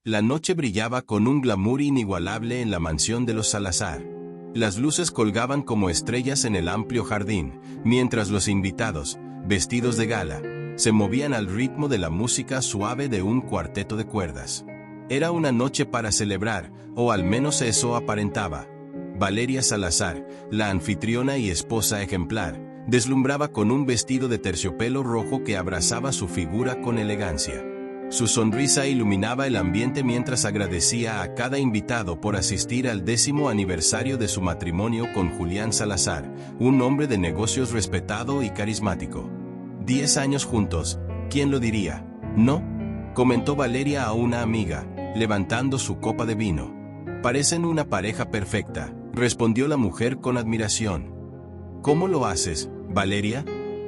La noche brillaba con un glamour inigualable en la mansión de los Salazar. Las luces colgaban como estrellas en el amplio jardín, mientras los invitados, vestidos de gala, se movían al ritmo de la música suave de un cuarteto de cuerdas. Era una noche para celebrar, o al menos eso aparentaba. Valeria Salazar, la anfitriona y esposa ejemplar, deslumbraba con un vestido de terciopelo rojo que abrazaba su figura con elegancia. Su sonrisa iluminaba el ambiente mientras agradecía a cada invitado por asistir al 10º aniversario de su matrimonio con Julián Salazar, un hombre de negocios respetado y carismático. 10 años juntos, ¿quién lo diría? ¿No? Comentó Valeria a una amiga, levantando su copa de vino. Parecen una pareja perfecta, respondió la mujer con admiración. ¿Cómo lo haces, Valeria?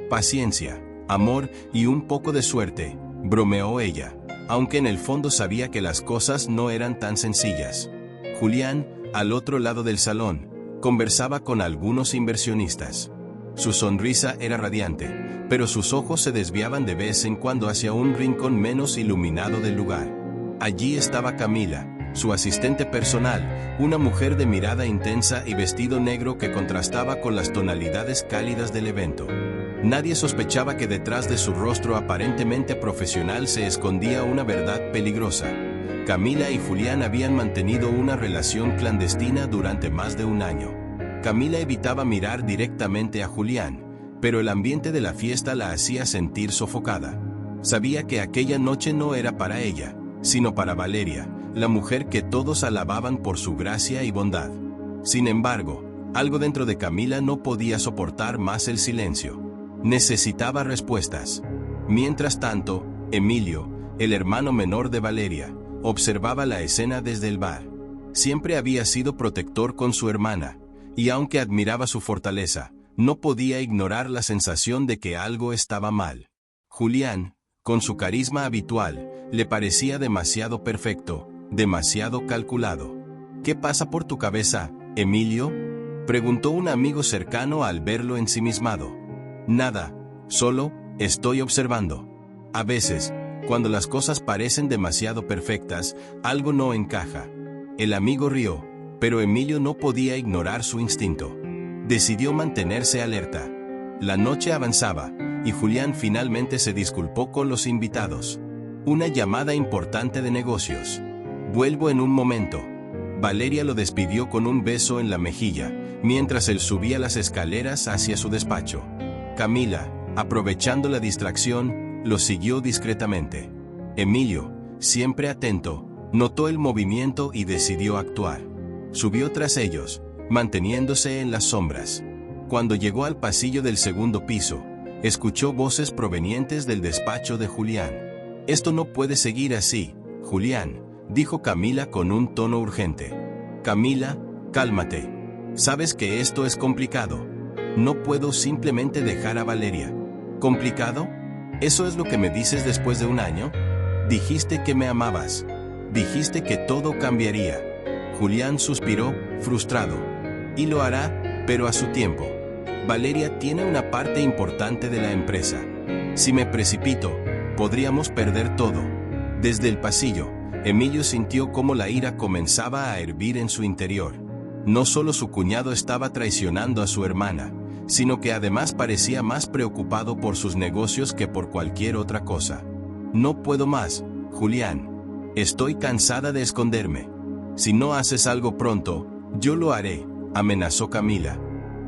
Paciencia, amor y un poco de suerte, bromeó ella, aunque en el fondo sabía que las cosas no eran tan sencillas. Julián, al otro lado del salón, conversaba con algunos inversionistas. Su sonrisa era radiante, pero sus ojos se desviaban de vez en cuando hacia un rincón menos iluminado del lugar. Allí estaba Camila, su asistente personal, una mujer de mirada intensa y vestido negro que contrastaba con las tonalidades cálidas del evento. Nadie sospechaba que detrás de su rostro aparentemente profesional se escondía una verdad peligrosa. Camila y Julián habían mantenido una relación clandestina durante más de un año. Camila evitaba mirar directamente a Julián, pero el ambiente de la fiesta la hacía sentir sofocada. Sabía que aquella noche no era para ella, sino para Valeria, la mujer que todos alababan por su gracia y bondad. Sin embargo, algo dentro de Camila no podía soportar más el silencio. Necesitaba respuestas. Mientras tanto, Emilio, el hermano menor de Valeria, observaba la escena desde el bar. Siempre había sido protector con su hermana, y aunque admiraba su fortaleza, no podía ignorar la sensación de que algo estaba mal. Julián, con su carisma habitual, le parecía demasiado perfecto, demasiado calculado. ¿Qué pasa por tu cabeza, Emilio?, preguntó un amigo cercano al verlo ensimismado. Nada, solo estoy observando. A veces, cuando las cosas parecen demasiado perfectas, algo no encaja. El amigo rió, pero Emilio no podía ignorar su instinto. Decidió mantenerse alerta. La noche avanzaba, y Julián finalmente se disculpó con los invitados. Una llamada importante de negocios. Vuelvo en un momento. Valeria lo despidió con un beso en la mejilla, mientras él subía las escaleras hacia su despacho. Camila, aprovechando la distracción, lo siguió discretamente. Emilio, siempre atento, notó el movimiento y decidió actuar. Subió tras ellos, manteniéndose en las sombras. Cuando llegó al pasillo del segundo piso, escuchó voces provenientes del despacho de Julián. Esto no puede seguir así, Julián, dijo Camila con un tono urgente. Camila, cálmate. Sabes que esto es complicado. No puedo simplemente dejar a Valeria. ¿Complicado? ¿Eso es lo que me dices después de un año? Dijiste que me amabas. Dijiste que todo cambiaría. Julián suspiró, frustrado. Y lo hará, pero a su tiempo. Valeria tiene una parte importante de la empresa. Si me precipito, podríamos perder todo. Desde el pasillo, Emilio sintió cómo la ira comenzaba a hervir en su interior. No solo su cuñado estaba traicionando a su hermana, sino que además parecía más preocupado por sus negocios que por cualquier otra cosa. No puedo más, Julián. Estoy cansada de esconderme. Si no haces algo pronto, yo lo haré, amenazó Camila.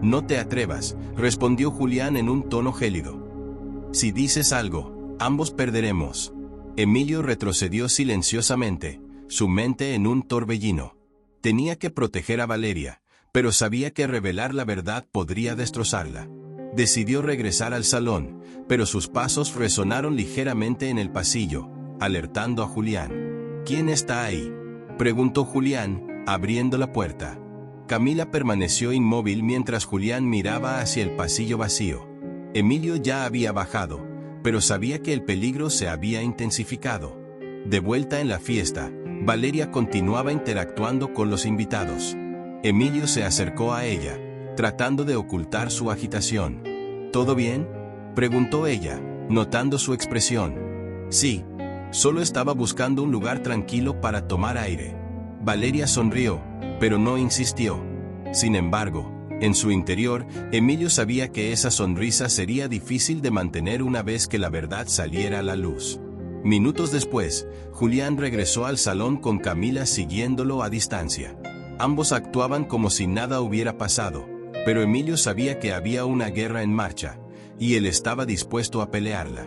No te atrevas, respondió Julián en un tono gélido. Si dices algo, ambos perderemos. Emilio retrocedió silenciosamente, su mente en un torbellino. Tenía que proteger a Valeria, pero sabía que revelar la verdad podría destrozarla. Decidió regresar al salón, pero sus pasos resonaron ligeramente en el pasillo, alertando a Julián. ¿Quién está ahí?, preguntó Julián, abriendo la puerta. Camila permaneció inmóvil mientras Julián miraba hacia el pasillo vacío. Emilio ya había bajado, pero sabía que el peligro se había intensificado. De vuelta en la fiesta, Valeria continuaba interactuando con los invitados. Emilio se acercó a ella, tratando de ocultar su agitación. ¿Todo bien?, preguntó ella, notando su expresión. Sí, Solo estaba buscando un lugar tranquilo para tomar aire. Valeria sonrió, pero no insistió. Sin embargo, en su interior, Emilio sabía que esa sonrisa sería difícil de mantener una vez que la verdad saliera a la luz. Minutos después, Julián regresó al salón con Camila siguiéndolo a distancia. Ambos actuaban como si nada hubiera pasado, pero Emilio sabía que había una guerra en marcha, y él estaba dispuesto a pelearla.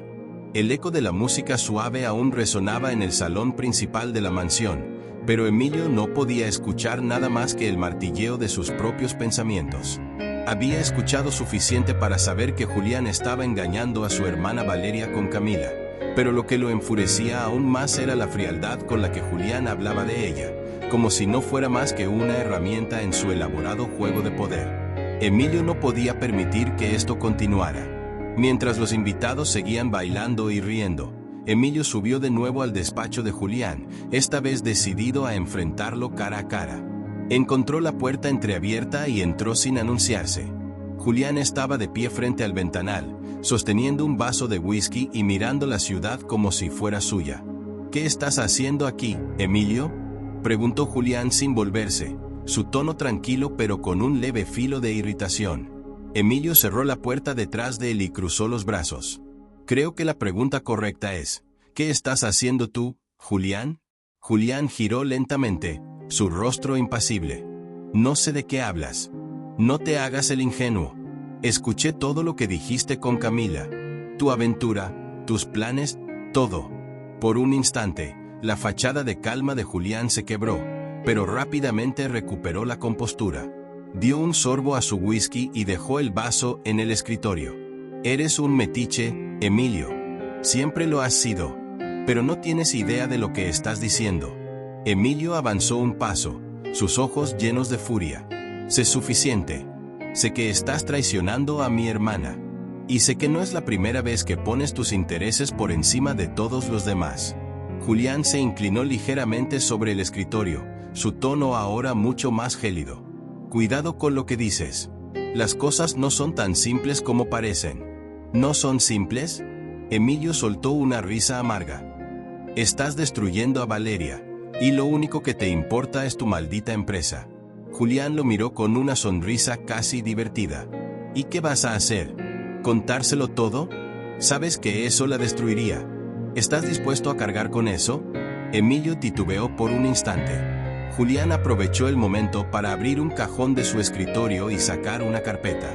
El eco de la música suave aún resonaba en el salón principal de la mansión, pero Emilio no podía escuchar nada más que el martilleo de sus propios pensamientos. Había escuchado suficiente para saber que Julián estaba engañando a su hermana Valeria con Camila, pero lo que lo enfurecía aún más era la frialdad con la que Julián hablaba de ella, como si no fuera más que una herramienta en su elaborado juego de poder. Emilio no podía permitir que esto continuara. Mientras los invitados seguían bailando y riendo, Emilio subió de nuevo al despacho de Julián, esta vez decidido a enfrentarlo cara a cara. Encontró la puerta entreabierta y entró sin anunciarse. Julián estaba de pie frente al ventanal, sosteniendo un vaso de whisky y mirando la ciudad como si fuera suya. ¿Qué estás haciendo aquí, Emilio?, preguntó Julián sin volverse, su tono tranquilo pero con un leve filo de irritación. Emilio cerró la puerta detrás de él y cruzó los brazos. Creo que la pregunta correcta es, ¿qué estás haciendo tú, Julián? Julián giró lentamente, su rostro impasible. No sé de qué hablas. No te hagas el ingenuo. Escuché todo lo que dijiste con Camila. Tu aventura, tus planes, todo. Por un instante, la fachada de calma de Julián se quebró, pero rápidamente recuperó la compostura. Dio un sorbo a su whisky y dejó el vaso en el escritorio. Eres un metiche, Emilio. Siempre lo has sido. Pero no tienes idea de lo que estás diciendo. Emilio avanzó un paso, sus ojos llenos de furia. Sé suficiente. Sé que estás traicionando a mi hermana. Y sé que no es la primera vez que pones tus intereses por encima de todos los demás. Julián se inclinó ligeramente sobre el escritorio, su tono ahora mucho más gélido. Cuidado con lo que dices. Las cosas no son tan simples como parecen. ¿No son simples? Emilio soltó una risa amarga. Estás destruyendo a Valeria, y lo único que te importa es tu maldita empresa. Julián lo miró con una sonrisa casi divertida. ¿Y qué vas a hacer? ¿Contárselo todo? Sabes que eso la destruiría. ¿Estás dispuesto a cargar con eso? Emilio titubeó por un instante. Julián aprovechó el momento para abrir un cajón de su escritorio y sacar una carpeta.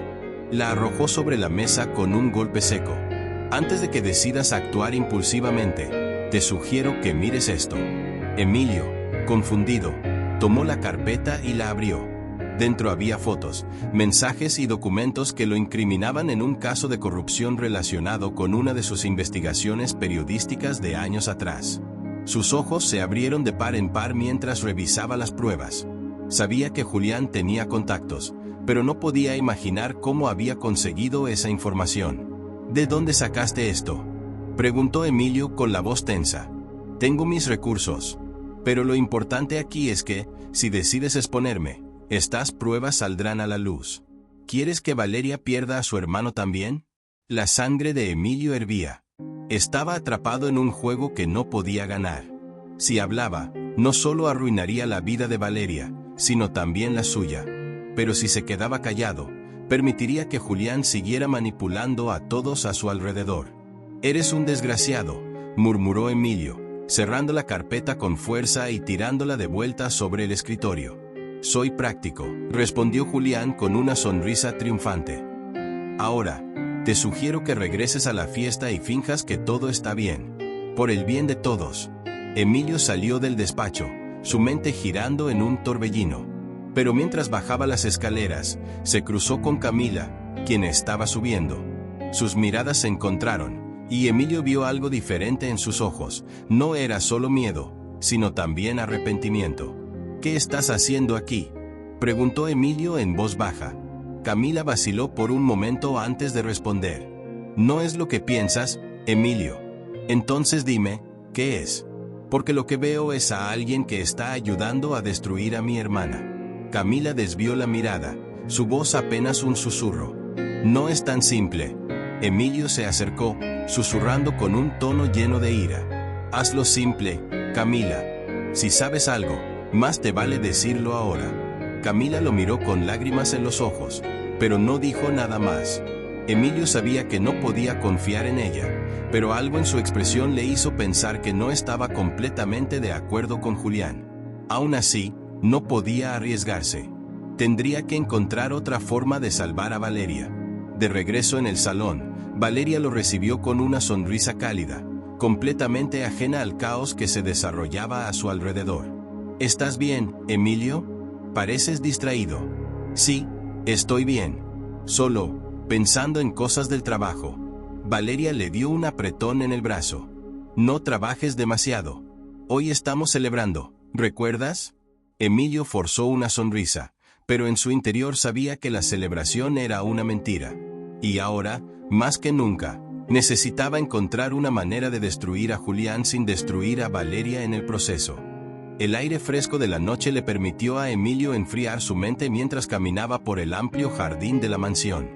La arrojó sobre la mesa con un golpe seco. Antes de que decidas actuar impulsivamente, te sugiero que mires esto. Emilio, confundido, tomó la carpeta y la abrió. Dentro había fotos, mensajes y documentos que lo incriminaban en un caso de corrupción relacionado con una de sus investigaciones periodísticas de años atrás. Sus ojos se abrieron de par en par mientras revisaba las pruebas. Sabía que Julián tenía contactos, pero no podía imaginar cómo había conseguido esa información. ¿De dónde sacaste esto?, preguntó Emilio con la voz tensa. Tengo mis recursos. Pero lo importante aquí es que, si decides exponerme, estas pruebas saldrán a la luz. ¿Quieres que Valeria pierda a su hermano también? La sangre de Emilio hervía. Estaba atrapado en un juego que no podía ganar. Si hablaba, no solo arruinaría la vida de Valeria, sino también la suya. Pero si se quedaba callado, permitiría que Julián siguiera manipulando a todos a su alrededor. Eres un desgraciado, murmuró Emilio, cerrando la carpeta con fuerza y tirándola de vuelta sobre el escritorio. Soy práctico, respondió Julián con una sonrisa triunfante. Ahora, te sugiero que regreses a la fiesta y finjas que todo está bien. Por el bien de todos. Emilio salió del despacho, su mente girando en un torbellino. Pero mientras bajaba las escaleras, se cruzó con Camila, quien estaba subiendo. Sus miradas se encontraron, y Emilio vio algo diferente en sus ojos. No era solo miedo, sino también arrepentimiento. ¿Qué estás haciendo aquí?, preguntó Emilio en voz baja. Camila vaciló por un momento antes de responder. No es lo que piensas, Emilio. Entonces dime, ¿qué es? Porque lo que veo es a alguien que está ayudando a destruir a mi hermana. Camila desvió la mirada, su voz apenas un susurro. No es tan simple. Emilio se acercó, susurrando con un tono lleno de ira. Hazlo simple, Camila. Si sabes algo, más te vale decirlo ahora. Camila lo miró con lágrimas en los ojos, pero no dijo nada más. Emilio sabía que no podía confiar en ella, pero algo en su expresión le hizo pensar que no estaba completamente de acuerdo con Julián. Aún así, no podía arriesgarse. Tendría que encontrar otra forma de salvar a Valeria. De regreso en el salón, Valeria lo recibió con una sonrisa cálida, completamente ajena al caos que se desarrollaba a su alrededor. ¿Estás bien, Emilio? Pareces distraído. Sí, estoy bien. Solo, pensando en cosas del trabajo. Valeria le dio un apretón en el brazo. No trabajes demasiado. Hoy estamos celebrando, ¿recuerdas? Emilio forzó una sonrisa, pero en su interior sabía que la celebración era una mentira. Y ahora, más que nunca, necesitaba encontrar una manera de destruir a Julián sin destruir a Valeria en el proceso. El aire fresco de la noche le permitió a Emilio enfriar su mente mientras caminaba por el amplio jardín de la mansión.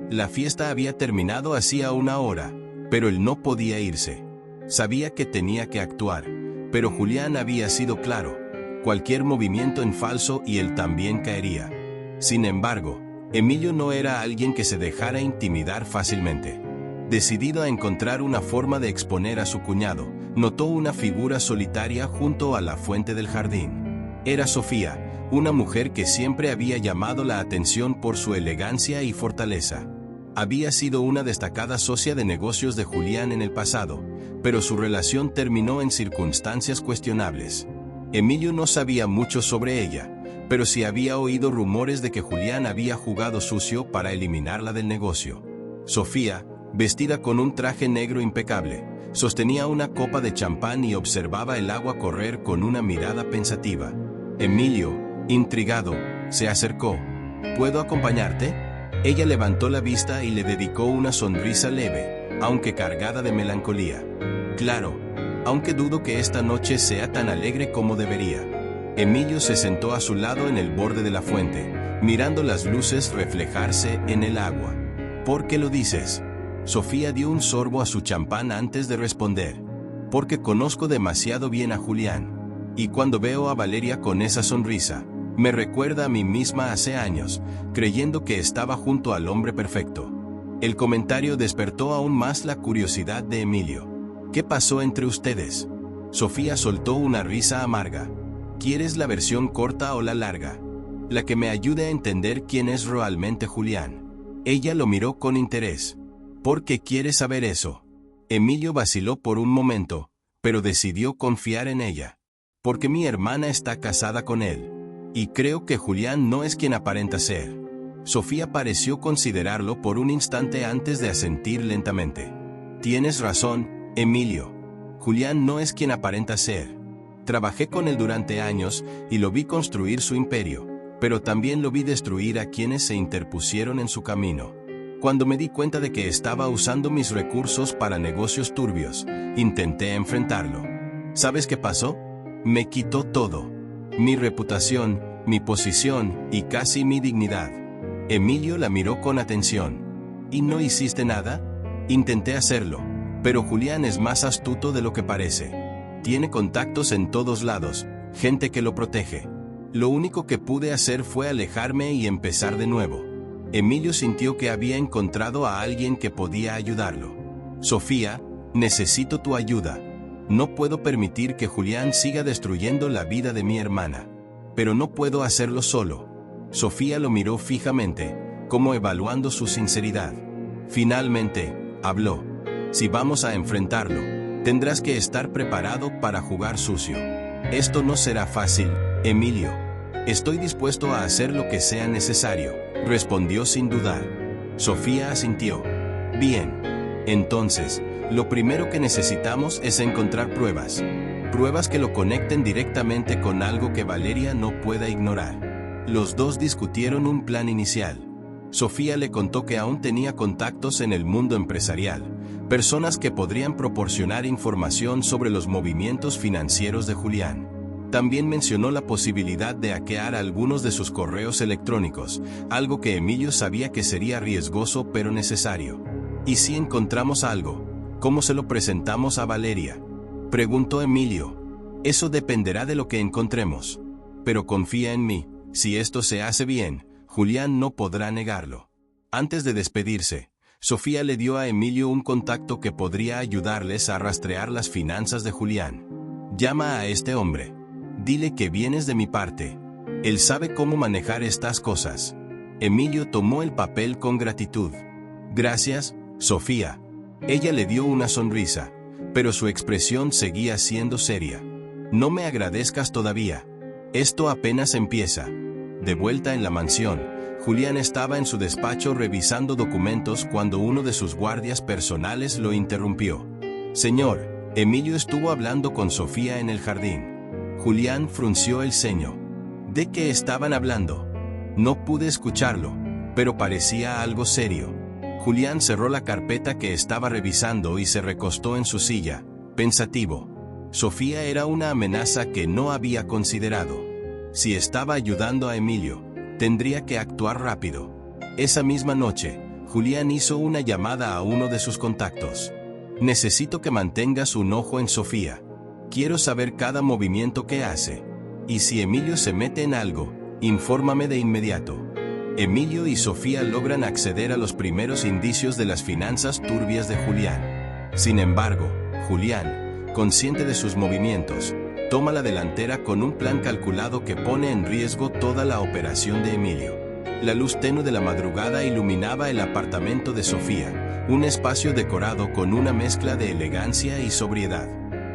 La fiesta había terminado hacía una hora, pero él no podía irse. Sabía que tenía que actuar, pero Julián había sido claro. Cualquier movimiento en falso y él también caería. Sin embargo, Emilio no era alguien que se dejara intimidar fácilmente. Decidido a encontrar una forma de exponer a su cuñado, notó una figura solitaria junto a la fuente del jardín. Era Sofía, una mujer que siempre había llamado la atención por su elegancia y fortaleza. Había sido una destacada socia de negocios de Julián en el pasado, pero su relación terminó en circunstancias cuestionables. Emilio no sabía mucho sobre ella, pero sí había oído rumores de que Julián había jugado sucio para eliminarla del negocio. Sofía, vestida con un traje negro impecable, sostenía una copa de champán y observaba el agua correr con una mirada pensativa. Emilio, intrigado, se acercó. ¿Puedo acompañarte? Ella levantó la vista y le dedicó una sonrisa leve, aunque cargada de melancolía. Claro, aunque dudo que esta noche sea tan alegre como debería. Emilio se sentó a su lado en el borde de la fuente, mirando las luces reflejarse en el agua. ¿Por qué lo dices? Sofía dio un sorbo a su champán antes de responder. Porque conozco demasiado bien a Julián. Y cuando veo a Valeria con esa sonrisa, me recuerda a mí misma hace años, creyendo que estaba junto al hombre perfecto. El comentario despertó aún más la curiosidad de Emilio. ¿Qué pasó entre ustedes? Sofía soltó una risa amarga. ¿Quieres la versión corta o la larga? La que me ayude a entender quién es realmente Julián. Ella lo miró con interés. ¿Por qué quieres saber eso? Emilio vaciló por un momento, pero decidió confiar en ella. Porque mi hermana está casada con él. Y creo que Julián no es quien aparenta ser. Sofía pareció considerarlo por un instante antes de asentir lentamente. Tienes razón, Emilio. Julián no es quien aparenta ser. Trabajé con él durante años y lo vi construir su imperio, pero también lo vi destruir a quienes se interpusieron en su camino. Cuando me di cuenta de que estaba usando mis recursos para negocios turbios, intenté enfrentarlo. ¿Sabes qué pasó? Me quitó todo. Mi reputación, mi posición y casi mi dignidad. Emilio la miró con atención. ¿Y no hiciste nada? Intenté hacerlo, pero Julián es más astuto de lo que parece. Tiene contactos en todos lados, gente que lo protege. Lo único que pude hacer fue alejarme y empezar de nuevo. Emilio sintió que había encontrado a alguien que podía ayudarlo. Sofía, necesito tu ayuda. No puedo permitir que Julián siga destruyendo la vida de mi hermana. Pero no puedo hacerlo solo. Sofía lo miró fijamente, como evaluando su sinceridad. Finalmente, habló. Si vamos a enfrentarlo, tendrás que estar preparado para jugar sucio. Esto no será fácil, Emilio. Estoy dispuesto a hacer lo que sea necesario, respondió sin dudar. Sofía asintió. Bien. Entonces, lo primero que necesitamos es encontrar pruebas. Pruebas que lo conecten directamente con algo que Valeria no pueda ignorar. Los dos discutieron un plan inicial. Sofía le contó que aún tenía contactos en el mundo empresarial, personas que podrían proporcionar información sobre los movimientos financieros de Julián. También mencionó la posibilidad de hackear algunos de sus correos electrónicos, algo que Emilio sabía que sería riesgoso pero necesario. ¿Y si encontramos algo? ¿Cómo se lo presentamos a Valeria? Preguntó Emilio. Eso dependerá de lo que encontremos. Pero confía en mí, si esto se hace bien, Julián no podrá negarlo. Antes de despedirse, Sofía le dio a Emilio un contacto que podría ayudarles a rastrear las finanzas de Julián. Llama a este hombre. Dile que vienes de mi parte. Él sabe cómo manejar estas cosas. Emilio tomó el papel con gratitud. Gracias, Sofía. Ella le dio una sonrisa, pero su expresión seguía siendo seria. No me agradezcas todavía. Esto apenas empieza. De vuelta en la mansión, Julián estaba en su despacho revisando documentos cuando uno de sus guardias personales lo interrumpió. Señor, Emilio estuvo hablando con Sofía en el jardín. Julián frunció el ceño. ¿De qué estaban hablando? No pude escucharlo, pero parecía algo serio. Julián cerró la carpeta que estaba revisando y se recostó en su silla, pensativo. Sofía era una amenaza que no había considerado. Si estaba ayudando a Emilio, tendría que actuar rápido. Esa misma noche, Julián hizo una llamada a uno de sus contactos. Necesito que mantengas un ojo en Sofía. Quiero saber cada movimiento que hace. Y si Emilio se mete en algo, infórmame de inmediato. Emilio y Sofía logran acceder a los primeros indicios de las finanzas turbias de Julián. Sin embargo, Julián, consciente de sus movimientos, toma la delantera con un plan calculado que pone en riesgo toda la operación de Emilio. La luz tenue de la madrugada iluminaba el apartamento de Sofía, un espacio decorado con una mezcla de elegancia y sobriedad.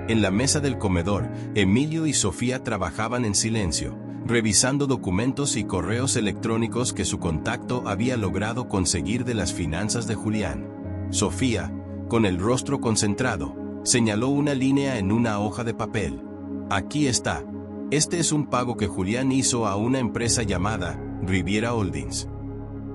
En la mesa del comedor, Emilio y Sofía trabajaban en silencio, revisando documentos y correos electrónicos que su contacto había logrado conseguir de las finanzas de Julián. Sofía, con el rostro concentrado, señaló una línea en una hoja de papel. Aquí está. Este es un pago que Julián hizo a una empresa llamada Riviera Holdings.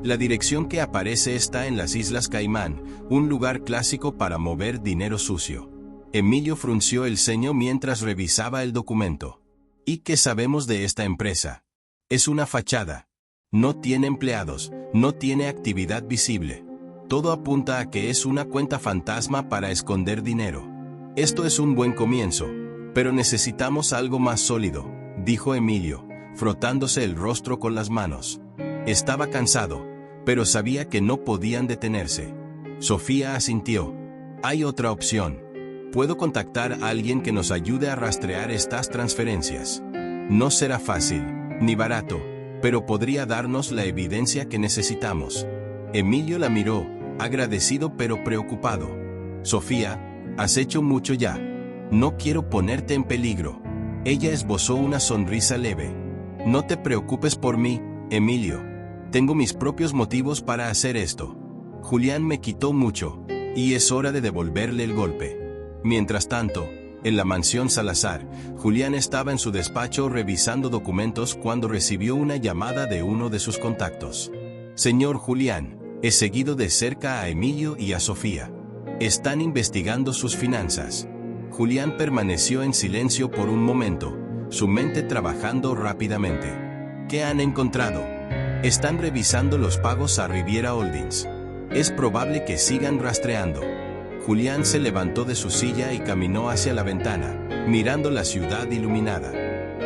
La dirección que aparece está en las Islas Caimán, un lugar clásico para mover dinero sucio. Emilio frunció el ceño mientras revisaba el documento. ¿Y qué sabemos de esta empresa? Es una fachada. No tiene empleados, no tiene actividad visible. Todo apunta a que es una cuenta fantasma para esconder dinero. Esto es un buen comienzo, pero necesitamos algo más sólido, dijo Emilio, frotándose el rostro con las manos. Estaba cansado, pero sabía que no podían detenerse. Sofía asintió. Hay otra opción. Puedo contactar a alguien que nos ayude a rastrear estas transferencias. No será fácil, ni barato, pero podría darnos la evidencia que necesitamos. Emilio la miró, agradecido pero preocupado. Sofía, has hecho mucho ya. No quiero ponerte en peligro. Ella esbozó una sonrisa leve. No te preocupes por mí, Emilio. Tengo mis propios motivos para hacer esto. Julián me quitó mucho, y es hora de devolverle el golpe. Mientras tanto, en la mansión Salazar, Julián estaba en su despacho revisando documentos cuando recibió una llamada de uno de sus contactos. Señor Julián, he seguido de cerca a Emilio y a Sofía. Están investigando sus finanzas. Julián permaneció en silencio por un momento, su mente trabajando rápidamente. ¿Qué han encontrado? Están revisando los pagos a Riviera Holdings. Es probable que sigan rastreando. Julián se levantó de su silla y caminó hacia la ventana, mirando la ciudad iluminada.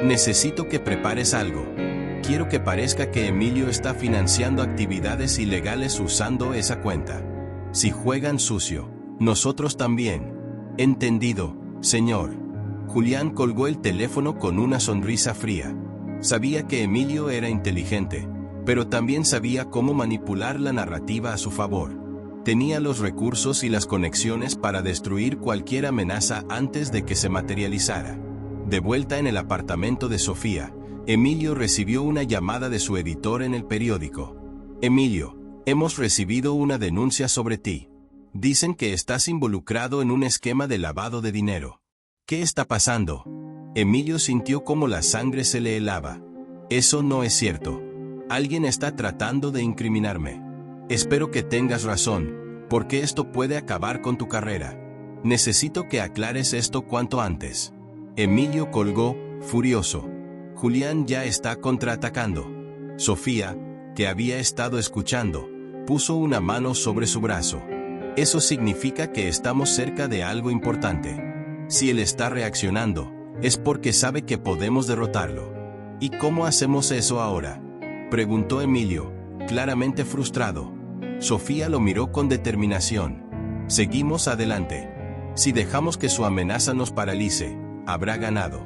Necesito que prepares algo. Quiero que parezca que Emilio está financiando actividades ilegales usando esa cuenta. Si juegan sucio, nosotros también. Entendido, señor. Julián colgó el teléfono con una sonrisa fría. Sabía que Emilio era inteligente, pero también sabía cómo manipular la narrativa a su favor. Tenía los recursos y las conexiones para destruir cualquier amenaza antes de que se materializara. De vuelta en el apartamento de Sofía, Emilio recibió una llamada de su editor en el periódico. Emilio, hemos recibido una denuncia sobre ti. Dicen que estás involucrado en un esquema de lavado de dinero. ¿Qué está pasando? Emilio sintió cómo la sangre se le helaba. Eso no es cierto. Alguien está tratando de incriminarme. Espero que tengas razón, porque esto puede acabar con tu carrera. Necesito que aclares esto cuanto antes. Emilio colgó, furioso. Julián ya está contraatacando. Sofía, que había estado escuchando, puso una mano sobre su brazo. Eso significa que estamos cerca de algo importante. Si él está reaccionando, es porque sabe que podemos derrotarlo. ¿Y cómo hacemos eso ahora?, preguntó Emilio, claramente frustrado. Sofía lo miró con determinación. Seguimos adelante. Si dejamos que su amenaza nos paralice, habrá ganado.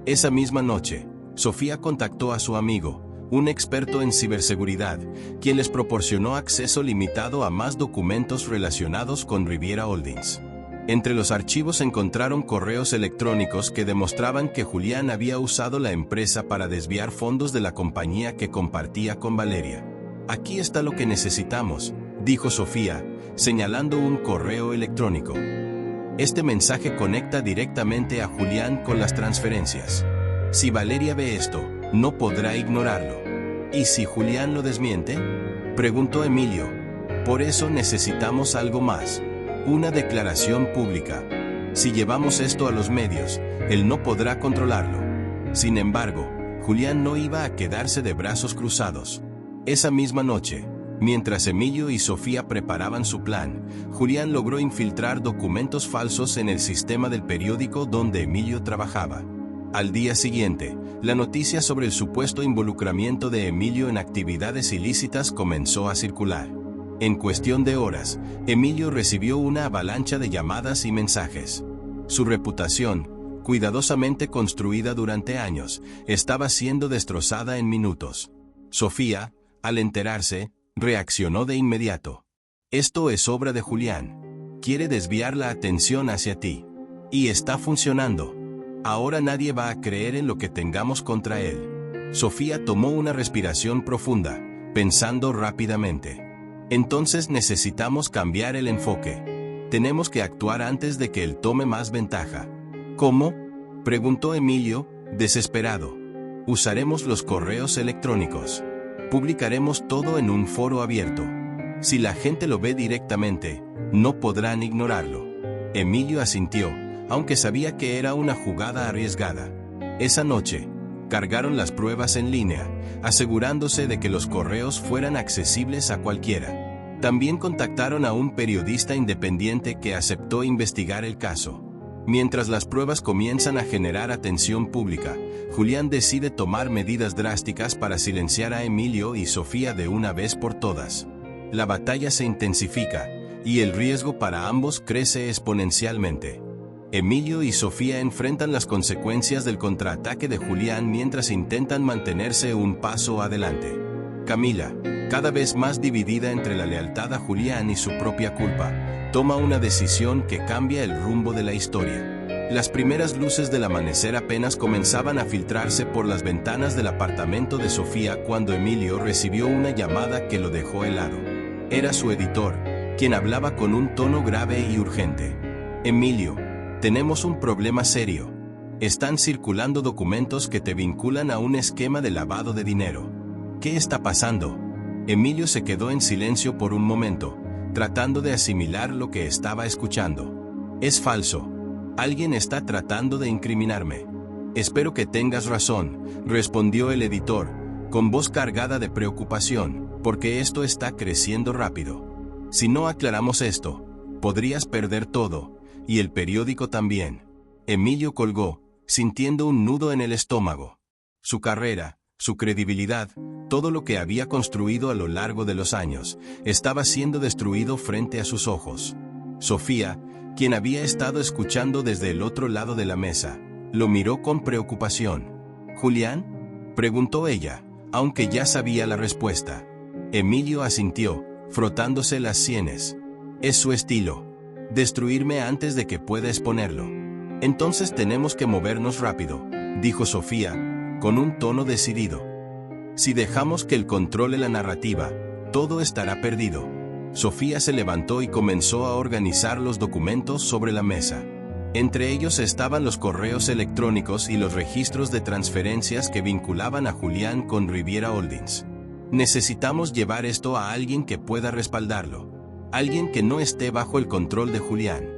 Esa misma noche, Sofía contactó a su amigo, un experto en ciberseguridad, quien les proporcionó acceso limitado a más documentos relacionados con Riviera Holdings. Entre los archivos encontraron correos electrónicos que demostraban que Julián había usado la empresa para desviar fondos de la compañía que compartía con Valeria. Aquí está lo que necesitamos, dijo Sofía, señalando un correo electrónico. Este mensaje conecta directamente a Julián con las transferencias. Si Valeria ve esto, no podrá ignorarlo. ¿Y si Julián lo desmiente?, preguntó Emilio. Por eso necesitamos algo más. Una declaración pública. Si llevamos esto a los medios, él no podrá controlarlo. Sin embargo, Julián no iba a quedarse de brazos cruzados. Esa misma noche, mientras Emilio y Sofía preparaban su plan, Julián logró infiltrar documentos falsos en el sistema del periódico donde Emilio trabajaba. Al día siguiente, la noticia sobre el supuesto involucramiento de Emilio en actividades ilícitas comenzó a circular. En cuestión de horas, Emilio recibió una avalancha de llamadas y mensajes. Su reputación, cuidadosamente construida durante años, estaba siendo destrozada en minutos. Sofía, al enterarse, reaccionó de inmediato. Esto es obra de Julián. Quiere desviar la atención hacia ti. Y está funcionando. Ahora nadie va a creer en lo que tengamos contra él. Sofía tomó una respiración profunda, pensando rápidamente. Entonces necesitamos cambiar el enfoque. Tenemos que actuar antes de que él tome más ventaja. ¿Cómo?, preguntó Emilio, desesperado. Usaremos los correos electrónicos. Publicaremos todo en un foro abierto. Si la gente lo ve directamente, no podrán ignorarlo. Emilio asintió, aunque sabía que era una jugada arriesgada. Esa noche, cargaron las pruebas en línea, asegurándose de que los correos fueran accesibles a cualquiera. También contactaron a un periodista independiente que aceptó investigar el caso. Mientras las pruebas comienzan a generar atención pública, Julián decide tomar medidas drásticas para silenciar a Emilio y Sofía de una vez por todas. La batalla se intensifica, y el riesgo para ambos crece exponencialmente. Emilio y Sofía enfrentan las consecuencias del contraataque de Julián mientras intentan mantenerse un paso adelante. Camila, cada vez más dividida entre la lealtad a Julián y su propia culpa, toma una decisión que cambia el rumbo de la historia. Las primeras luces del amanecer apenas comenzaban a filtrarse por las ventanas del apartamento de Sofía cuando Emilio recibió una llamada que lo dejó helado. Era su editor, quien hablaba con un tono grave y urgente. Emilio, tenemos un problema serio. Están circulando documentos que te vinculan a un esquema de lavado de dinero. ¿Qué está pasando? Emilio se quedó en silencio por un momento, tratando de asimilar lo que estaba escuchando. Es falso. Alguien está tratando de incriminarme. Espero que tengas razón, respondió el editor, con voz cargada de preocupación, porque esto está creciendo rápido. Si no aclaramos esto, podrías perder todo. Y el periódico también. Emilio colgó, sintiendo un nudo en el estómago. Su carrera, su credibilidad, todo lo que había construido a lo largo de los años, estaba siendo destruido frente a sus ojos. Sofía, quien había estado escuchando desde el otro lado de la mesa, lo miró con preocupación. ¿Julián?, preguntó ella, aunque ya sabía la respuesta. Emilio asintió, frotándose las sienes. Es su estilo. Destruirme antes de que pueda exponerlo. Entonces tenemos que movernos rápido, dijo Sofía, con un tono decidido. Si dejamos que él controle la narrativa, todo estará perdido. Sofía se levantó y comenzó a organizar los documentos sobre la mesa. Entre ellos estaban los correos electrónicos y los registros de transferencias que vinculaban a Julián con Riviera Holdings. Necesitamos llevar esto a alguien que pueda respaldarlo. Alguien que no esté bajo el control de Julián.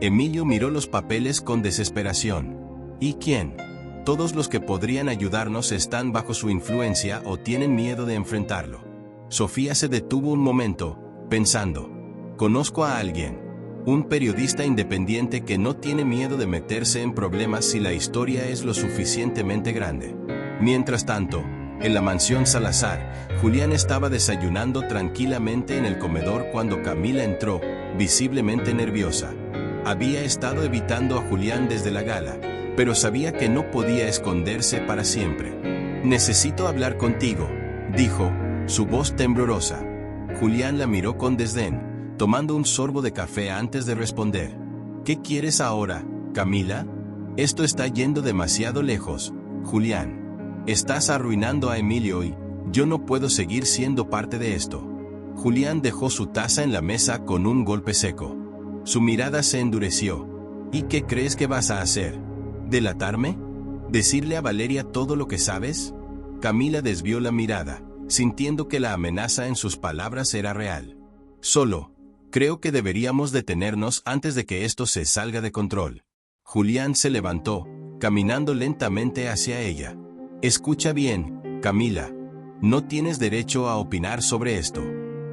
Emilio miró los papeles con desesperación. ¿Y quién? Todos los que podrían ayudarnos están bajo su influencia o tienen miedo de enfrentarlo. Sofía se detuvo un momento, pensando. Conozco a alguien. Un periodista independiente que no tiene miedo de meterse en problemas si la historia es lo suficientemente grande. Mientras tanto, en la mansión Salazar, Julián estaba desayunando tranquilamente en el comedor cuando Camila entró, visiblemente nerviosa. Había estado evitando a Julián desde la gala, pero sabía que no podía esconderse para siempre. «Necesito hablar contigo», dijo, su voz temblorosa. Julián la miró con desdén, tomando un sorbo de café antes de responder. «¿Qué quieres ahora, Camila? Esto está yendo demasiado lejos, Julián. Estás arruinando a Emilio y yo no puedo seguir siendo parte de esto». Julián dejó su taza en la mesa con un golpe seco. Su mirada se endureció. «¿Y qué crees que vas a hacer? ¿Delatarme? ¿Decirle a Valeria todo lo que sabes?» Camila desvió la mirada, sintiendo que la amenaza en sus palabras era real. «Solo, creo que deberíamos detenernos antes de que esto se salga de control». Julián se levantó, caminando lentamente hacia ella. «Escucha bien, Camila. No tienes derecho a opinar sobre esto.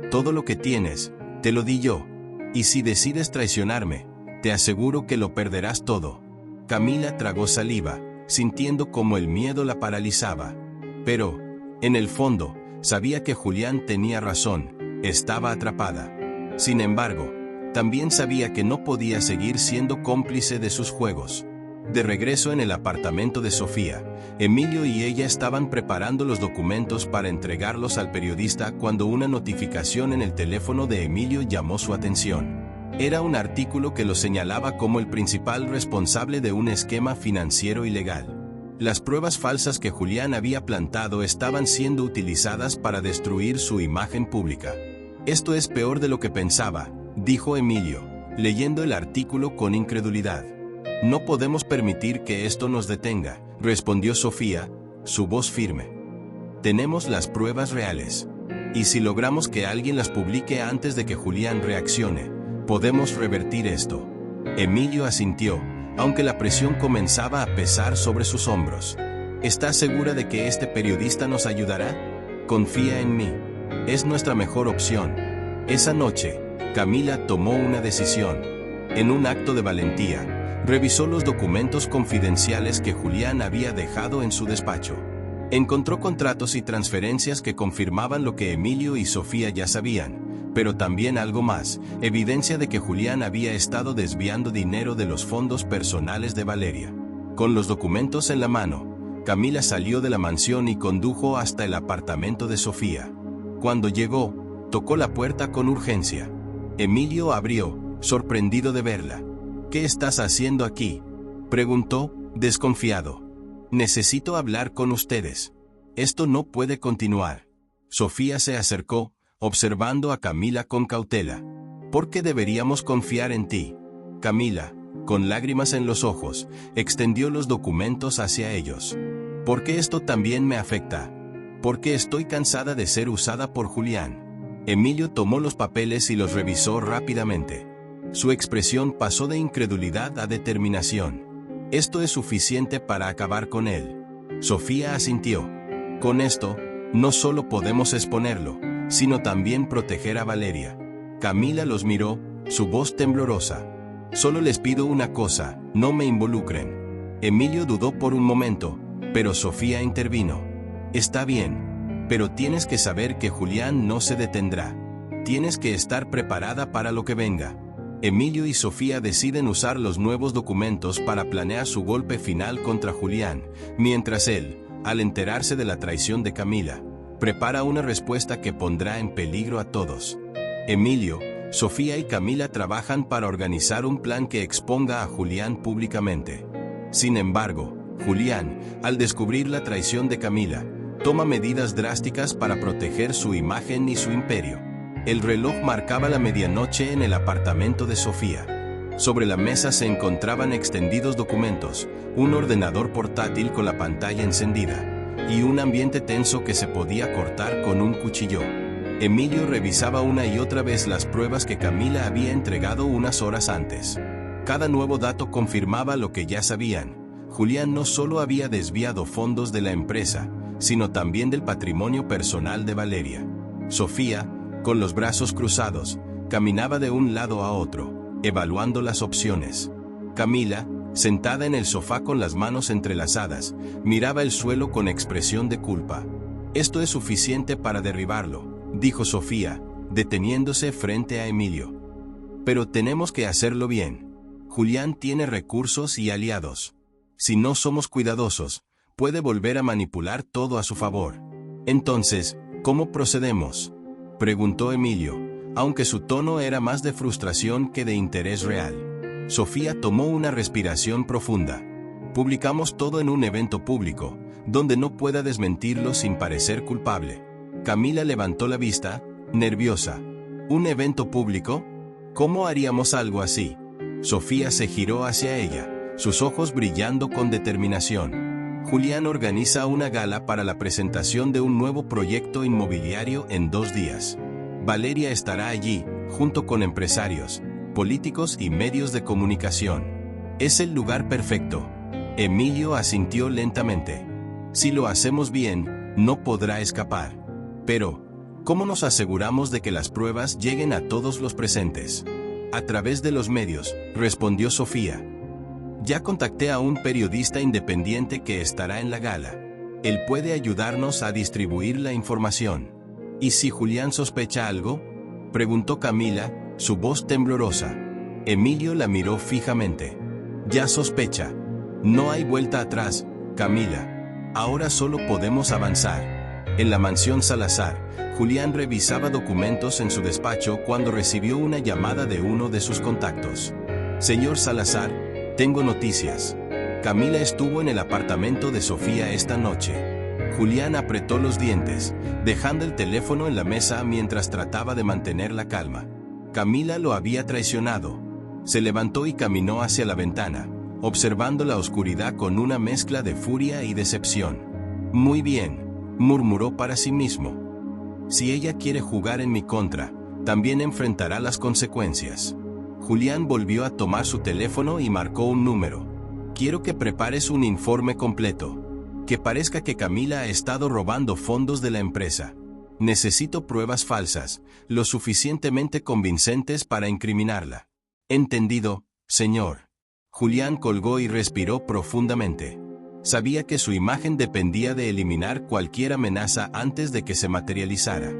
Todo lo que tienes, te lo di yo. Y si decides traicionarme, te aseguro que lo perderás todo». Camila tragó saliva, sintiendo como el miedo la paralizaba. Pero, en el fondo, sabía que Julián tenía razón, estaba atrapada. Sin embargo, también sabía que no podía seguir siendo cómplice de sus juegos. De regreso en el apartamento de Sofía, Emilio y ella estaban preparando los documentos para entregarlos al periodista cuando una notificación en el teléfono de Emilio llamó su atención. Era un artículo que lo señalaba como el principal responsable de un esquema financiero ilegal. Las pruebas falsas que Julián había plantado estaban siendo utilizadas para destruir su imagen pública. «Esto es peor de lo que pensaba», dijo Emilio, leyendo el artículo con incredulidad. «No podemos permitir que esto nos detenga», respondió Sofía, su voz firme. «Tenemos las pruebas reales. Y si logramos que alguien las publique antes de que Julián reaccione, podemos revertir esto». Emilio asintió, aunque la presión comenzaba a pesar sobre sus hombros. «¿Estás segura de que este periodista nos ayudará? Confía en mí. Es nuestra mejor opción». Esa noche, Camila tomó una decisión. En un acto de valentía, revisó los documentos confidenciales que Julián había dejado en su despacho. Encontró contratos y transferencias que confirmaban lo que Emilio y Sofía ya sabían, pero también algo más, evidencia de que Julián había estado desviando dinero de los fondos personales de Valeria. Con los documentos en la mano, Camila salió de la mansión y condujo hasta el apartamento de Sofía. Cuando llegó, tocó la puerta con urgencia. Emilio abrió, sorprendido de verla. «¿Qué estás haciendo aquí?», preguntó, desconfiado. «Necesito hablar con ustedes. Esto no puede continuar». Sofía se acercó, observando a Camila con cautela. «¿Por qué deberíamos confiar en ti?». Camila, con lágrimas en los ojos, extendió los documentos hacia ellos. «Porque esto también me afecta. Porque estoy cansada de ser usada por Julián». Emilio tomó los papeles y los revisó rápidamente. Su expresión pasó de incredulidad a determinación. «Esto es suficiente para acabar con él». Sofía asintió. «Con esto, no solo podemos exponerlo, sino también proteger a Valeria». Camila los miró, su voz temblorosa. «Solo les pido una cosa, no me involucren». Emilio dudó por un momento, pero Sofía intervino. «Está bien, pero tienes que saber que Julián no se detendrá. Tienes que estar preparada para lo que venga». Emilio y Sofía deciden usar los nuevos documentos para planear su golpe final contra Julián, mientras él, al enterarse de la traición de Camila, prepara una respuesta que pondrá en peligro a todos. Emilio, Sofía y Camila trabajan para organizar un plan que exponga a Julián públicamente. Sin embargo, Julián, al descubrir la traición de Camila, toma medidas drásticas para proteger su imagen y su imperio. El reloj marcaba la medianoche en el apartamento de Sofía. Sobre la mesa se encontraban extendidos documentos, un ordenador portátil con la pantalla encendida, y un ambiente tenso que se podía cortar con un cuchillo. Emilio revisaba una y otra vez las pruebas que Camila había entregado unas horas antes. Cada nuevo dato confirmaba lo que ya sabían. Julián no solo había desviado fondos de la empresa, sino también del patrimonio personal de Valeria. Sofía, con los brazos cruzados, caminaba de un lado a otro. evaluando las opciones. Camila, sentada en el sofá con las manos entrelazadas, miraba el suelo con expresión de culpa. «Esto es suficiente para derribarlo», dijo Sofía, deteniéndose frente a Emilio. «Pero tenemos que hacerlo bien. Julián tiene recursos y aliados. Si no somos cuidadosos, puede volver a manipular todo a su favor». «Entonces, ¿cómo procedemos?», preguntó Emilio, aunque su tono era más de frustración que de interés real. Sofía tomó una respiración profunda. «Publicamos todo en un evento público, donde no pueda desmentirlo sin parecer culpable». Camila levantó la vista, nerviosa. «¿Un evento público? ¿Cómo haríamos algo así?». Sofía se giró hacia ella, sus ojos brillando con determinación. «Julián organiza una gala para la presentación de un nuevo proyecto inmobiliario en 2 días. Valeria estará allí, junto con empresarios, políticos y medios de comunicación. Es el lugar perfecto». Emilio asintió lentamente. «Si lo hacemos bien, no podrá escapar. Pero, ¿cómo nos aseguramos de que las pruebas lleguen a todos los presentes?». «A través de los medios», respondió Sofía. «Ya contacté a un periodista independiente que estará en la gala. Él puede ayudarnos a distribuir la información». «¿Y si Julián sospecha algo?», preguntó Camila, su voz temblorosa. Emilio la miró fijamente. «Ya sospecha. No hay vuelta atrás, Camila. Ahora solo podemos avanzar». En la mansión Salazar, Julián revisaba documentos en su despacho cuando recibió una llamada de uno de sus contactos. «Señor Salazar, tengo noticias. Camila estuvo en el apartamento de Sofía esta noche». Julián apretó los dientes, dejando el teléfono en la mesa mientras trataba de mantener la calma. Camila lo había traicionado. Se levantó y caminó hacia la ventana, observando la oscuridad con una mezcla de furia y decepción. «Muy bien», murmuró para sí mismo. «Si ella quiere jugar en mi contra, también enfrentará las consecuencias». Julián volvió a tomar su teléfono y marcó un número. «Quiero que prepares un informe completo. Que parezca que Camila ha estado robando fondos de la empresa. Necesito pruebas falsas, lo suficientemente convincentes para incriminarla». «Entendido, señor». Julián colgó y respiró profundamente. Sabía que su imagen dependía de eliminar cualquier amenaza antes de que se materializara.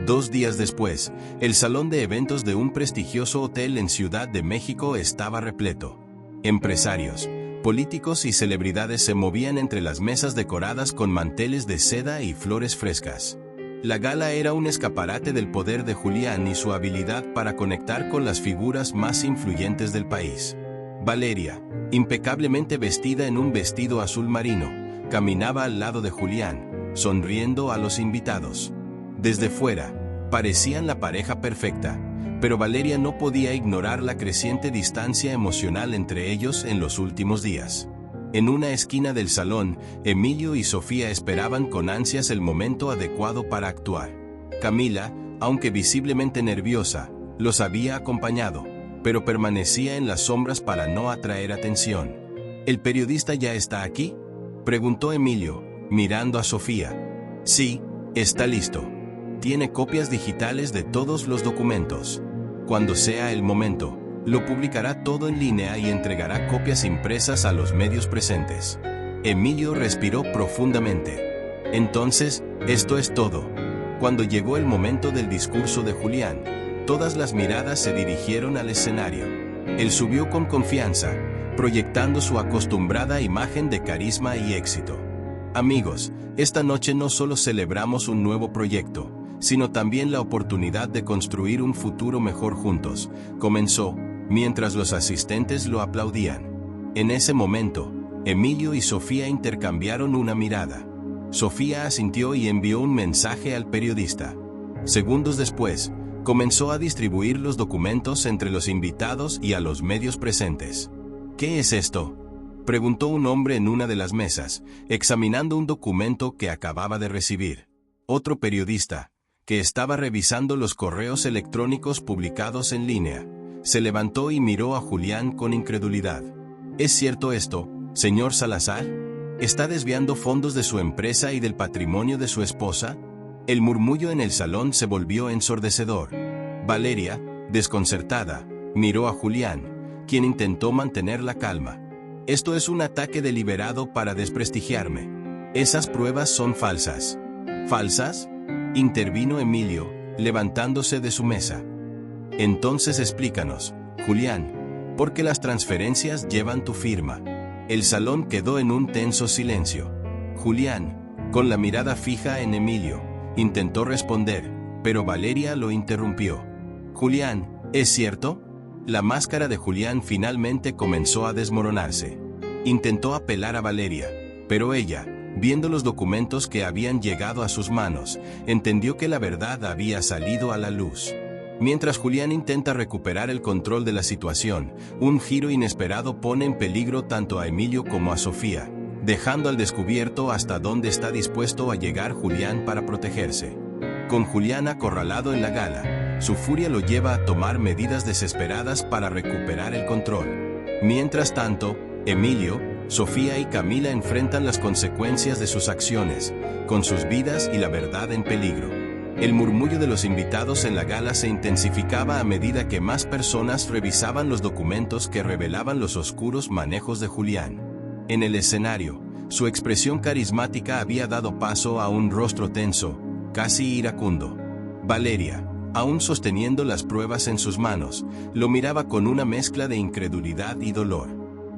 2 días después, el salón de eventos de un prestigioso hotel en Ciudad de México estaba repleto. Empresarios, políticos y celebridades se movían entre las mesas decoradas con manteles de seda y flores frescas. La gala era un escaparate del poder de Julián y su habilidad para conectar con las figuras más influyentes del país. Valeria, impecablemente vestida en un vestido azul marino, caminaba al lado de Julián, sonriendo a los invitados. Desde fuera, parecían la pareja perfecta, pero Valeria no podía ignorar la creciente distancia emocional entre ellos en los últimos días. En una esquina del salón, Emilio y Sofía esperaban con ansias el momento adecuado para actuar. Camila, aunque visiblemente nerviosa, los había acompañado, pero permanecía en las sombras para no atraer atención. «¿El periodista ya está aquí?», preguntó Emilio, mirando a Sofía. «Sí, está listo. Tiene copias digitales de todos los documentos. Cuando sea el momento, lo publicará todo en línea y entregará copias impresas a los medios presentes». Emilio respiró profundamente. Entonces, esto es todo. Cuando llegó el momento del discurso de Julián, todas las miradas se dirigieron al escenario. Él subió con confianza, proyectando su acostumbrada imagen de carisma y éxito. «Amigos, esta noche no solo celebramos un nuevo proyecto, sino también la oportunidad de construir un futuro mejor juntos», comenzó, mientras los asistentes lo aplaudían. En ese momento, Emilio y Sofía intercambiaron una mirada. Sofía asintió y envió un mensaje al periodista. Segundos después, comenzó a distribuir los documentos entre los invitados y a los medios presentes. «¿Qué es esto?», preguntó un hombre en una de las mesas, examinando un documento que acababa de recibir. Otro periodista, que estaba revisando los correos electrónicos publicados en línea, se levantó y miró a Julián con incredulidad. «¿Es cierto esto, señor Salazar? ¿Está desviando fondos de su empresa y del patrimonio de su esposa?». El murmullo en el salón se volvió ensordecedor. Valeria, desconcertada, Miró a Julián, quien intentó mantener la calma. Esto es un ataque deliberado para desprestigiarme. Esas pruebas son falsas. ¿Falsas? Intervino Emilio, levantándose de su mesa. Entonces explícanos, Julián, ¿por qué las transferencias llevan tu firma? El salón quedó en un tenso silencio. Julián, con la mirada fija en Emilio, intentó responder, pero Valeria lo interrumpió. Julián, ¿es cierto? La máscara de Julián finalmente comenzó a desmoronarse. Intentó apelar a Valeria, pero ella, viendo los documentos que habían llegado a sus manos, entendió que la verdad había salido a la luz. Mientras Julián intenta recuperar el control de la situación, un giro inesperado pone en peligro tanto a Emilio como a Sofía, dejando al descubierto hasta dónde está dispuesto a llegar Julián para protegerse. Con Julián acorralado en la gala, su furia lo lleva a tomar medidas desesperadas para recuperar el control. Mientras tanto, Emilio, Sofía y Camila enfrentan las consecuencias de sus acciones, con sus vidas y la verdad en peligro. El murmullo de los invitados en la gala se intensificaba a medida que más personas revisaban los documentos que revelaban los oscuros manejos de Julián. En el escenario, su expresión carismática había dado paso a un rostro tenso, casi iracundo. Valeria, aún sosteniendo las pruebas en sus manos, lo miraba con una mezcla de incredulidad y dolor.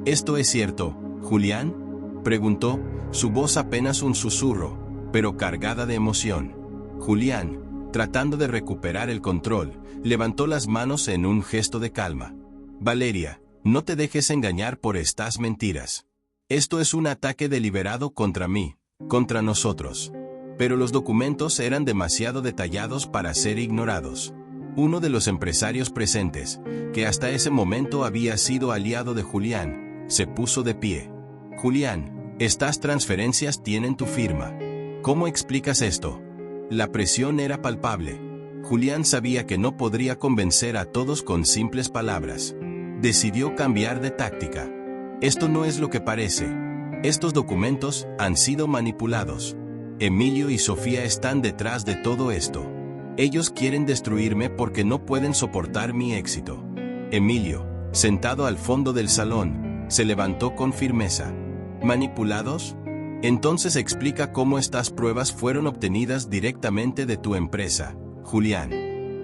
¿Esto es cierto, Julián?, preguntó, su voz apenas un susurro, pero cargada de emoción. Julián, tratando de recuperar el control, levantó las manos en un gesto de calma. Valeria, no te dejes engañar por estas mentiras. Esto es un ataque deliberado contra mí, contra nosotros. Pero los documentos eran demasiado detallados para ser ignorados. Uno de los empresarios presentes, que hasta ese momento había sido aliado de Julián, se puso de pie. Julián, estas transferencias tienen tu firma. ¿Cómo explicas esto? La presión era palpable. Julián sabía que no podría convencer a todos con simples palabras. Decidió cambiar de táctica. Esto no es lo que parece. Estos documentos han sido manipulados. Emilio y Sofía están detrás de todo esto. Ellos quieren destruirme porque no pueden soportar mi éxito. Emilio, sentado al fondo del salón, se levantó con firmeza. ¿Manipulados? Entonces explica cómo estas pruebas fueron obtenidas directamente de tu empresa, Julián.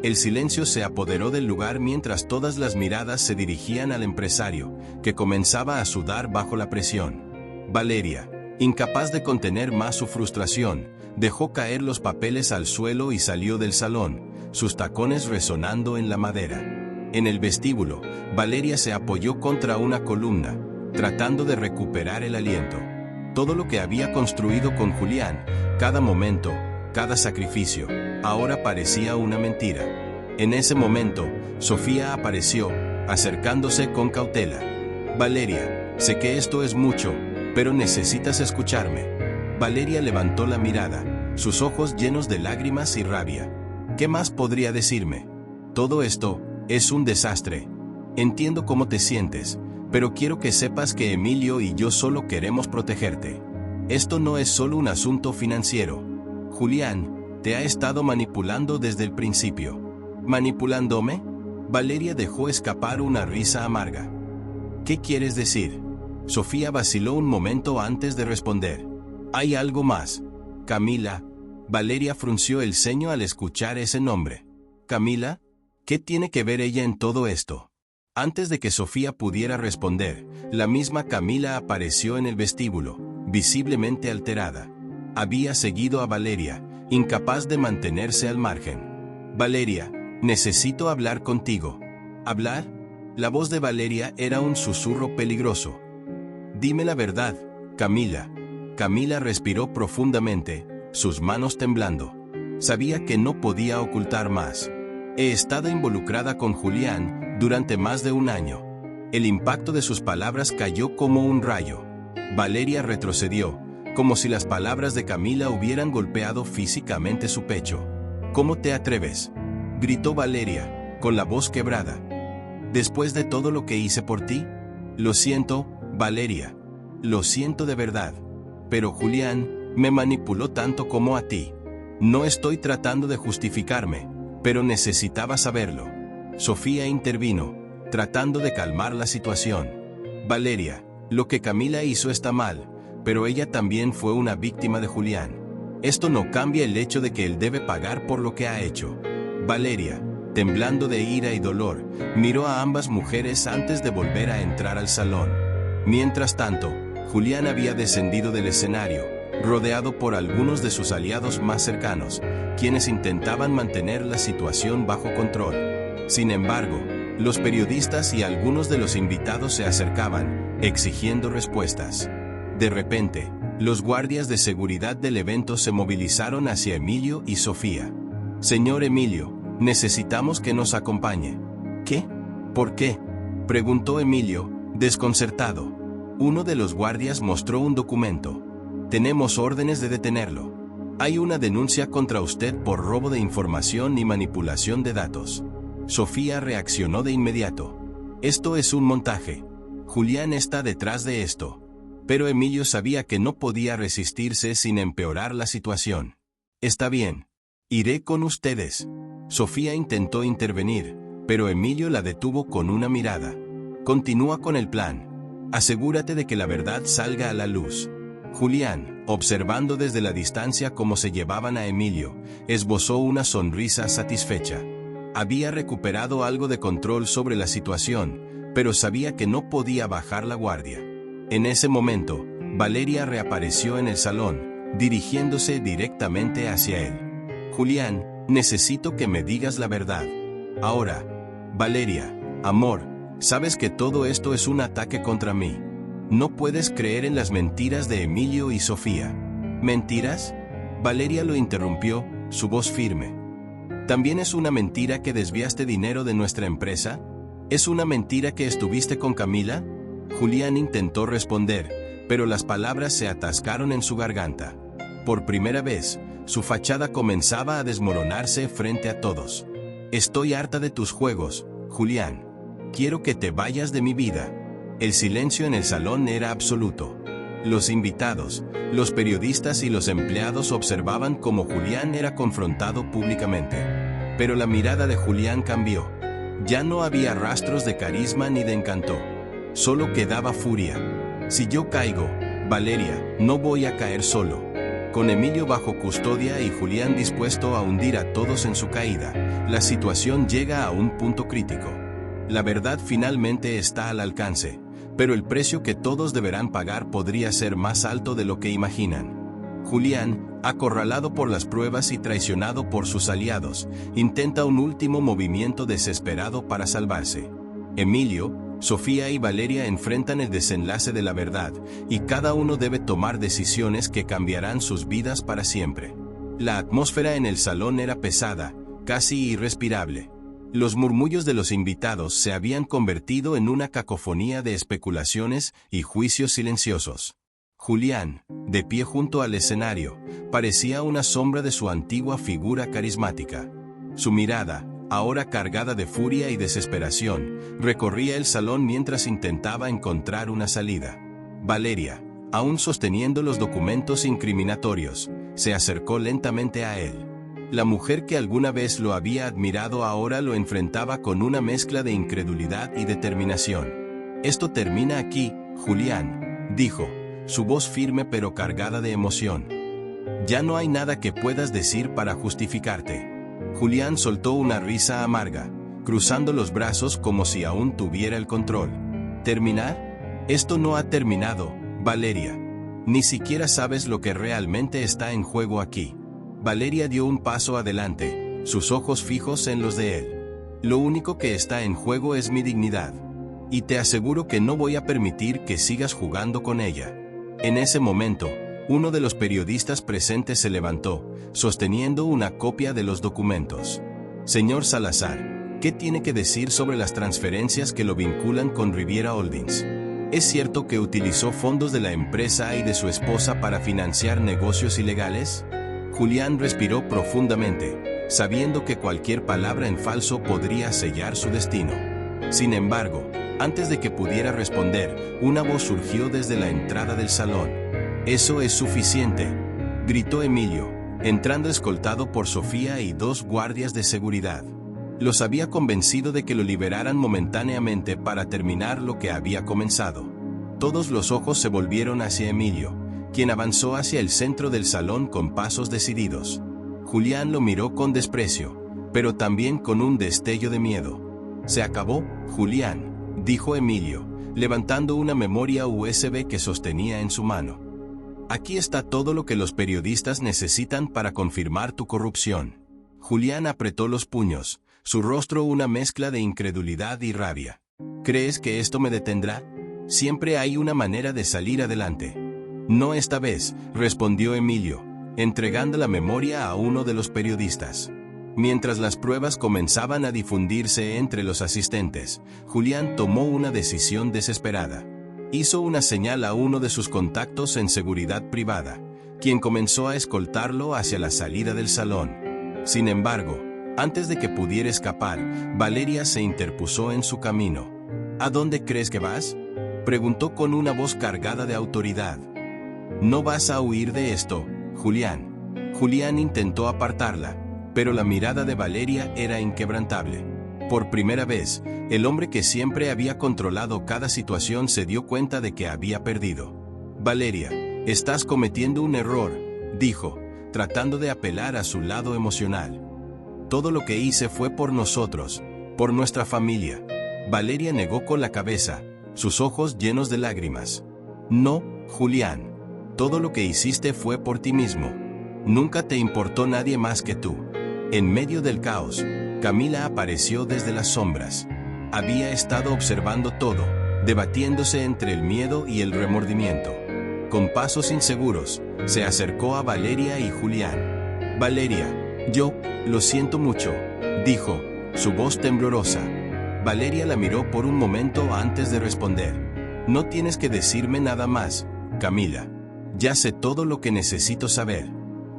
El silencio se apoderó del lugar mientras todas las miradas se dirigían al empresario, que comenzaba a sudar bajo la presión. Valeria, incapaz de contener más su frustración, dejó caer los papeles al suelo y salió del salón, sus tacones resonando en la madera. En el vestíbulo, Valeria se apoyó contra una columna, tratando de recuperar el aliento. Todo lo que había construido con Julián, cada momento, cada sacrificio, ahora parecía una mentira. En ese momento, Sofía apareció, acercándose con cautela. Valeria, sé que esto es mucho, pero necesitas escucharme. Valeria levantó la mirada, sus ojos llenos de lágrimas y rabia. ¿Qué más podría decirme? Todo esto es un desastre. Entiendo cómo te sientes, pero quiero que sepas que Emilio y yo solo queremos protegerte. Esto no es solo un asunto financiero. Julián, te ha estado manipulando desde el principio. ¿Manipulándome? Valeria dejó escapar una risa amarga. ¿Qué quieres decir? Sofía vaciló un momento antes de responder. Hay algo más. Camila. Valeria frunció el ceño al escuchar ese nombre. ¿Camila? ¿Qué tiene que ver ella en todo esto? Antes de que Sofía pudiera responder, la misma Camila apareció en el vestíbulo, visiblemente alterada. Había seguido a Valeria, incapaz de mantenerse al margen. Valeria, necesito hablar contigo. ¿Hablar? La voz de Valeria era un susurro peligroso. Dime la verdad, Camila. Camila respiró profundamente, sus manos temblando. Sabía que no podía ocultar más. He estado involucrada con Julián durante más de un año. El impacto de sus palabras cayó como un rayo. Valeria retrocedió, como si las palabras de Camila hubieran golpeado físicamente su pecho. ¿Cómo te atreves?, gritó Valeria, con la voz quebrada. ¿Después de todo lo que hice por ti? Lo siento, Valeria. Lo siento de verdad. Pero Julián me manipuló tanto como a ti. No estoy tratando de justificarme, pero necesitaba saberlo. Sofía intervino, tratando de calmar la situación. Valeria, lo que Camila hizo está mal, pero ella también fue una víctima de Julián. Esto no cambia el hecho de que él debe pagar por lo que ha hecho. Valeria, temblando de ira y dolor, miró a ambas mujeres antes de volver a entrar al salón. Mientras tanto, Julián había descendido del escenario, rodeado por algunos de sus aliados más cercanos, quienes intentaban mantener la situación bajo control. Sin embargo, los periodistas y algunos de los invitados se acercaban, exigiendo respuestas. De repente, los guardias de seguridad del evento se movilizaron hacia Emilio y Sofía. «Señor Emilio, necesitamos que nos acompañe». «¿Qué? ¿Por qué?», preguntó Emilio, desconcertado. Uno de los guardias mostró un documento. «Tenemos órdenes de detenerlo. Hay una denuncia contra usted por robo de información y manipulación de datos». Sofía reaccionó de inmediato. «Esto es un montaje. Julián está detrás de esto». Pero Emilio sabía que no podía resistirse sin empeorar la situación. «Está bien. Iré con ustedes». Sofía intentó intervenir, pero Emilio la detuvo con una mirada. «Continúa con el plan. Asegúrate de que la verdad salga a la luz». Julián, observando desde la distancia cómo se llevaban a Emilio, esbozó una sonrisa satisfecha. Había recuperado algo de control sobre la situación, pero sabía que no podía bajar la guardia. En ese momento, Valeria reapareció en el salón, dirigiéndose directamente hacia él. «Julián, necesito que me digas la verdad. Ahora». «Valeria, amor, sabes que todo esto es un ataque contra mí. No puedes creer en las mentiras de Emilio y Sofía». «¿Mentiras?». Valeria lo interrumpió, su voz firme. «¿También es una mentira que desviaste dinero de nuestra empresa? ¿Es una mentira que estuviste con Camila?». Julián intentó responder, pero las palabras se atascaron en su garganta. Por primera vez, su fachada comenzaba a desmoronarse frente a todos. «Estoy harta de tus juegos, Julián. Quiero que te vayas de mi vida». El silencio en el salón era absoluto. Los invitados, los periodistas y los empleados observaban cómo Julián era confrontado públicamente. Pero la mirada de Julián cambió. Ya no había rastros de carisma ni de encanto. Solo quedaba furia. «Si yo caigo, Valeria, no voy a caer solo». Con Emilio bajo custodia y Julián dispuesto a hundir a todos en su caída, la situación llega a un punto crítico. La verdad finalmente está al alcance, pero el precio que todos deberán pagar podría ser más alto de lo que imaginan. Julián, acorralado por las pruebas y traicionado por sus aliados, intenta un último movimiento desesperado para salvarse. Emilio, Sofía y Valeria enfrentan el desenlace de la verdad, y cada uno debe tomar decisiones que cambiarán sus vidas para siempre. La atmósfera en el salón era pesada, casi irrespirable. Los murmullos de los invitados se habían convertido en una cacofonía de especulaciones y juicios silenciosos. Julián, de pie junto al escenario, parecía una sombra de su antigua figura carismática. Su mirada, ahora cargada de furia y desesperación, recorría el salón mientras intentaba encontrar una salida. Valeria, aún sosteniendo los documentos incriminatorios, se acercó lentamente a él. La mujer que alguna vez lo había admirado ahora lo enfrentaba con una mezcla de incredulidad y determinación. «Esto termina aquí, Julián», dijo, su voz firme pero cargada de emoción. «Ya no hay nada que puedas decir para justificarte». Julián soltó una risa amarga, cruzando los brazos como si aún tuviera el control. «¿Terminar? Esto no ha terminado, Valeria. Ni siquiera sabes lo que realmente está en juego aquí». Valeria dio un paso adelante, sus ojos fijos en los de él. «Lo único que está en juego es mi dignidad. Y te aseguro que no voy a permitir que sigas jugando con ella». En ese momento, uno de los periodistas presentes se levantó, sosteniendo una copia de los documentos. «Señor Salazar, ¿qué tiene que decir sobre las transferencias que lo vinculan con Riviera Holdings? ¿Es cierto que utilizó fondos de la empresa y de su esposa para financiar negocios ilegales?». Julián respiró profundamente, sabiendo que cualquier palabra en falso podría sellar su destino. Sin embargo, antes de que pudiera responder, una voz surgió desde la entrada del salón. «Eso es suficiente», gritó Emilio, entrando escoltado por Sofía y dos guardias de seguridad. Los había convencido de que lo liberaran momentáneamente para terminar lo que había comenzado. Todos los ojos se volvieron hacia Emilio, quien avanzó hacia el centro del salón con pasos decididos. Julián lo miró con desprecio, pero también con un destello de miedo. «Se acabó, Julián», dijo Emilio, levantando una memoria USB que sostenía en su mano. «Aquí está todo lo que los periodistas necesitan para confirmar tu corrupción». Julián apretó los puños, su rostro una mezcla de incredulidad y rabia. «¿Crees que esto me detendrá? Siempre hay una manera de salir adelante». «No esta vez», respondió Emilio, entregando la memoria a uno de los periodistas. Mientras las pruebas comenzaban a difundirse entre los asistentes, Julián tomó una decisión desesperada. Hizo una señal a uno de sus contactos en seguridad privada, quien comenzó a escoltarlo hacia la salida del salón. Sin embargo, antes de que pudiera escapar, Valeria se interpuso en su camino. «¿A dónde crees que vas?», preguntó con una voz cargada de autoridad. «No vas a huir de esto, Julián». Julián intentó apartarla, pero la mirada de Valeria era inquebrantable. Por primera vez, el hombre que siempre había controlado cada situación se dio cuenta de que había perdido. «Valeria, estás cometiendo un error», dijo, tratando de apelar a su lado emocional. «Todo lo que hice fue por nosotros, por nuestra familia». Valeria negó con la cabeza, sus ojos llenos de lágrimas. «No, Julián. Todo lo que hiciste fue por ti mismo. Nunca te importó nadie más que tú». En medio del caos, Camila apareció desde las sombras. Había estado observando todo, debatiéndose entre el miedo y el remordimiento. Con pasos inseguros, se acercó a Valeria y Julián. «Valeria, yo, lo siento mucho», dijo, su voz temblorosa. Valeria la miró por un momento antes de responder. «No tienes que decirme nada más, Camila. Ya sé todo lo que necesito saber».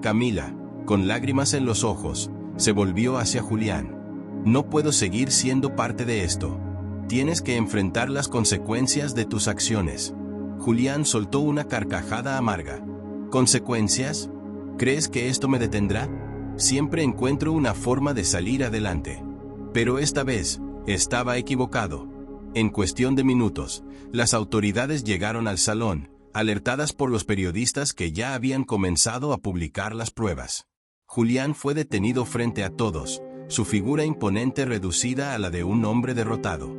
Camila, con lágrimas en los ojos, se volvió hacia Julián. «No puedo seguir siendo parte de esto. Tienes que enfrentar las consecuencias de tus acciones». Julián soltó una carcajada amarga. «¿Consecuencias? ¿Crees que esto me detendrá? Siempre encuentro una forma de salir adelante». Pero esta vez, estaba equivocado. En cuestión de minutos, las autoridades llegaron al salón, alertadas por los periodistas que ya habían comenzado a publicar las pruebas. Julián fue detenido frente a todos, su figura imponente reducida a la de un hombre derrotado.